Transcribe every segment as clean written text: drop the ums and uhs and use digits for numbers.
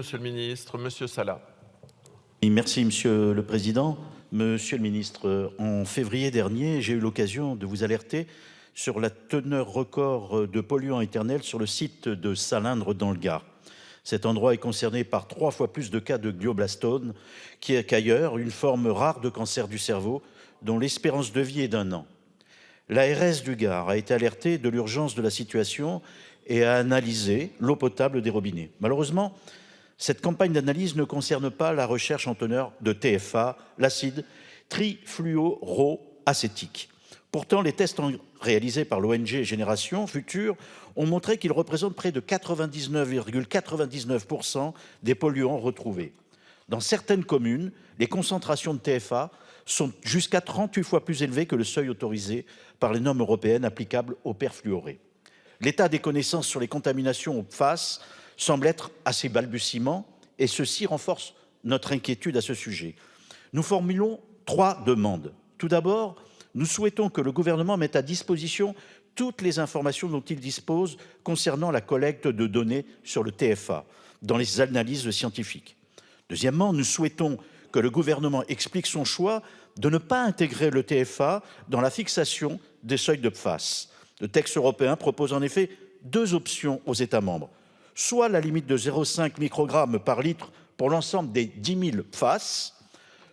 Monsieur le ministre, Monsieur Salah. Merci, Monsieur le Président. Monsieur le ministre, en février dernier, j'ai eu l'occasion de vous alerter sur la teneur record de polluants éternels sur le site de Salindre dans le Gard. Cet endroit est concerné par 3 fois plus de cas de glioblastome qu'ailleurs, une forme rare de cancer du cerveau dont l'espérance de vie est d'1 an. L'ARS du Gard a été alertée de l'urgence de la situation et a analysé l'eau potable des robinets. Malheureusement, cette campagne d'analyse ne concerne pas la recherche en teneur de TFA, l'acide trifluoroacétique. Pourtant, les tests réalisés par l'ONG Génération Future ont montré qu'il représente près de 99,99% des polluants retrouvés. Dans certaines communes, les concentrations de TFA sont jusqu'à 38 fois plus élevées que le seuil autorisé par les normes européennes applicables aux perfluorés. L'état des connaissances sur les contaminations au PFAS semble être assez balbutiement et ceci renforce notre inquiétude à ce sujet. Nous formulons 3 demandes. Tout d'abord, nous souhaitons que le gouvernement mette à disposition toutes les informations dont il dispose concernant la collecte de données sur le TFA dans les analyses scientifiques. Deuxièmement, nous souhaitons que le gouvernement explique son choix de ne pas intégrer le TFA dans la fixation des seuils de PFAS. Le texte européen propose en effet 2 options aux États membres. Soit la limite de 0,5 microgrammes par litre pour l'ensemble des 10 000 PFAS,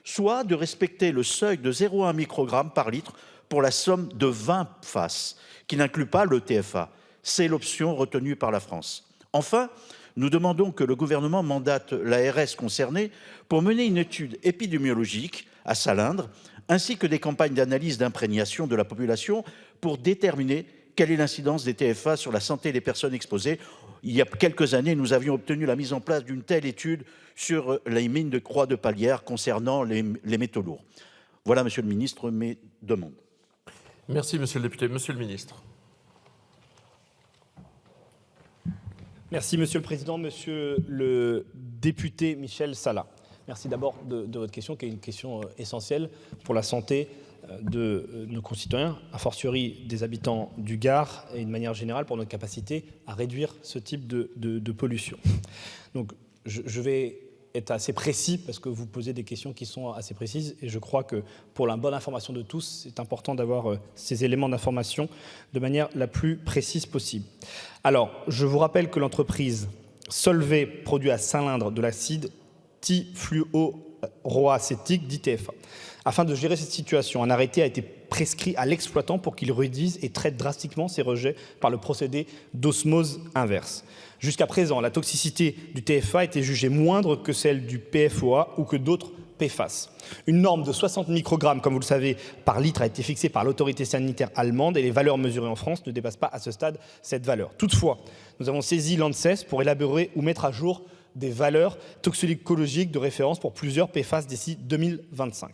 soit de respecter le seuil de 0,1 microgramme par litre pour la somme de 20 PFAS, qui n'inclut pas le TFA. C'est l'option retenue par la France. Enfin, nous demandons que le gouvernement mandate l'ARS concernée pour mener une étude épidémiologique à Salindre, ainsi que des campagnes d'analyse d'imprégnation de la population pour déterminer quelle est l'incidence des TFA sur la santé des personnes exposées. Il y a quelques années, nous avions obtenu la mise en place d'une telle étude sur les mines de Croix de Pallière concernant les métaux lourds. Voilà, Monsieur le ministre, mes demandes. Merci, Monsieur le député. Monsieur le ministre. Merci, Monsieur le Président. Monsieur le député Michel Salah. Merci d'abord de votre question, qui est une question essentielle pour la santé de nos concitoyens, a fortiori des habitants du Gard et de manière générale pour notre capacité à réduire ce type de pollution. Donc je vais être assez précis parce que vous posez des questions qui sont assez précises et je crois que pour la bonne information de tous, c'est important d'avoir ces éléments d'information de manière la plus précise possible. Alors, je vous rappelle que l'entreprise Solvay produit à Salindre de l'acide trifluoroacétique, dit TFA. Afin de gérer cette situation, un arrêté a été prescrit à l'exploitant pour qu'il réduise et traite drastiquement ces rejets par le procédé d'osmose inverse. Jusqu'à présent, la toxicité du TFA était jugée moindre que celle du PFOA ou que d'autres PFAS. Une norme de 60 microgrammes, comme vous le savez, par litre a été fixée par l'autorité sanitaire allemande et les valeurs mesurées en France ne dépassent pas à ce stade cette valeur. Toutefois, nous avons saisi l'ANSES pour élaborer ou mettre à jour des valeurs toxicologiques de référence pour plusieurs PFAS d'ici 2025.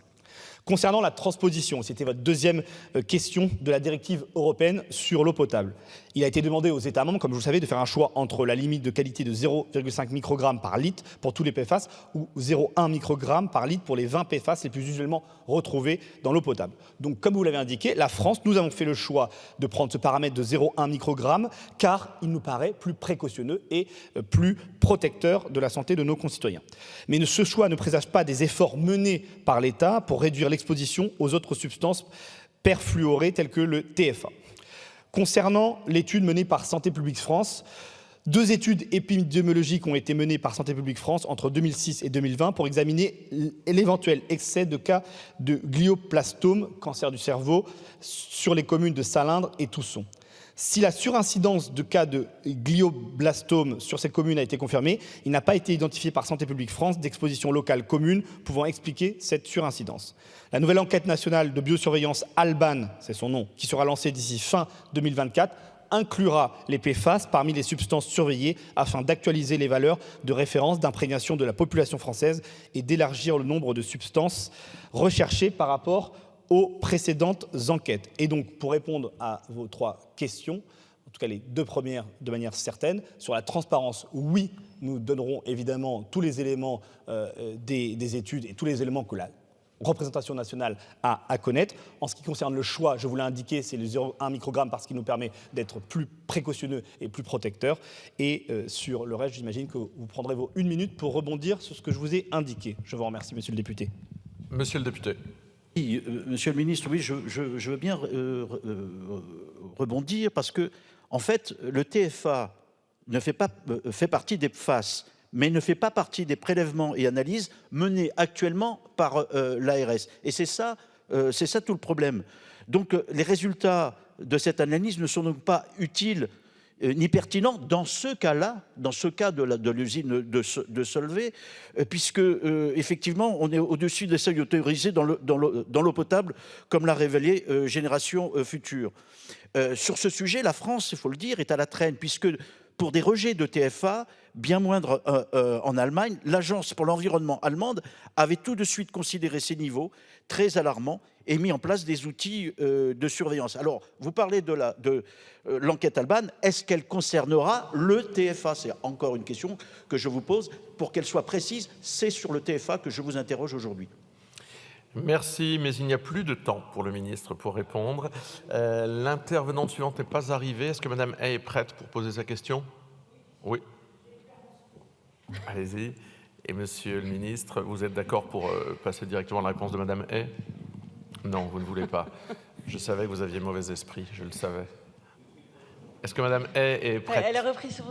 Concernant la transposition, c'était votre deuxième question de la directive européenne sur l'eau potable. Il a été demandé aux États membres, comme vous le savez, de faire un choix entre la limite de qualité de 0,5 microgrammes par litre pour tous les PFAS ou 0,1 microgramme par litre pour les 20 PFAS les plus usuellement retrouvés dans l'eau potable. Donc, comme vous l'avez indiqué, la France, nous avons fait le choix de prendre ce paramètre de 0,1 microgramme car il nous paraît plus précautionneux et plus protecteur de la santé de nos concitoyens. Mais ce choix ne présage pas des efforts menés par l'État pour réduire l'exposition aux autres substances perfluorées telles que le TFA. Concernant l'étude menée par Santé publique France, 2 études épidémiologiques ont été menées par Santé publique France entre 2006 et 2020 pour examiner l'éventuel excès de cas de glioblastome, cancer du cerveau, sur les communes de Salindre et Tousson. Si la surincidence de cas de glioblastome sur ces communes a été confirmée, il n'a pas été identifié par Santé publique France d'exposition locale commune pouvant expliquer cette surincidence. La nouvelle enquête nationale de biosurveillance Alban, c'est son nom, qui sera lancée d'ici fin 2024, inclura les PFAS parmi les substances surveillées afin d'actualiser les valeurs de référence d'imprégnation de la population française et d'élargir le nombre de substances recherchées par rapport aux précédentes enquêtes. Et donc, pour répondre à vos 3 questions, en tout cas les 2 premières de manière certaine, sur la transparence, oui, nous donnerons évidemment tous les éléments des études et tous les éléments que représentation nationale à connaître. En ce qui concerne le choix, je vous l'ai indiqué, c'est le 0,1 microgramme parce qu'il nous permet d'être plus précautionneux et plus protecteur. Et sur le reste, j'imagine que vous prendrez vos 1 minute pour rebondir sur ce que je vous ai indiqué. Je vous remercie, monsieur le député. Monsieur le député. Oui, monsieur le ministre, oui, je veux bien rebondir parce que, en fait, le TFA fait partie des PFAS, mais ne fait pas partie des prélèvements et analyses menés actuellement par l'ARS. Et c'est ça tout le problème. Donc les résultats de cette analyse ne sont donc pas utiles ni pertinents dans ce cas-là, dans ce cas de l'usine de Solvay, puisque effectivement on est au-dessus des seuils autorisés dans l'eau potable, comme l'a révélé Génération Future. Sur ce sujet, la France, il faut le dire, est à la traîne, puisque pour des rejets de TFA bien moindres en Allemagne, l'Agence pour l'environnement allemande avait tout de suite considéré ces niveaux très alarmants et mis en place des outils de surveillance. Alors, vous parlez de l'enquête allemande. Est-ce qu'elle concernera le TFA? C'est encore une question que je vous pose. Pour qu'elle soit précise, c'est sur le TFA que je vous interroge aujourd'hui. Merci, mais il n'y a plus de temps pour le ministre pour répondre. L'intervenante suivante n'est pas arrivée. Est-ce que Madame Hay est prête pour poser sa question? Oui. Allez-y. Et Monsieur le ministre, vous êtes d'accord pour passer directement à la réponse de Madame Hay? Non, vous ne voulez pas. Je savais que vous aviez mauvais esprit, je le savais. Est-ce que Madame Hay est prête? Elle a repris son